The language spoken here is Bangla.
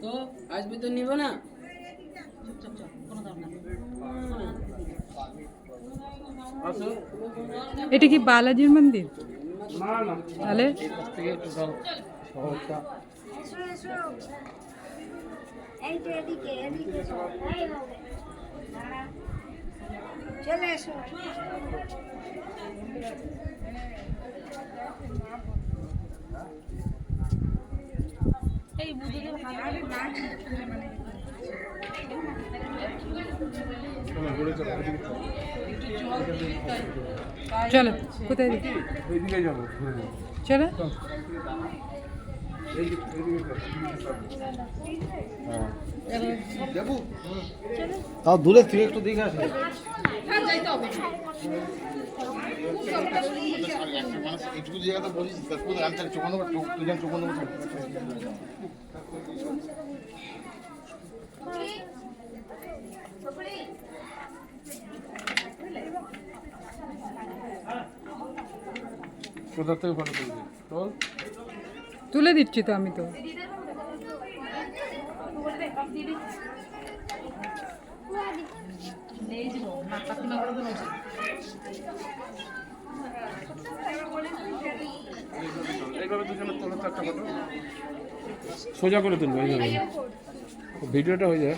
তো আসবি তো নিব না এটা কি বালাজির মন্দির? তাহলে চলে এসো। চলো কোথায় চলো তাও দূরে থেকে একটু দেখে আসে। একটু জায়গাটা বলিস আমি তাহলে চোখ দুজন চোখ বন্ধ করছি। কোথা থেকে ফটো তুলবি? চল তুলে দিচ্ছি তো আমি তো। এইভাবে দুজনের তোলা তো একটা ফটো সোজা করে তুলবো এইভাবে ভিডিওটা হয়ে যায়।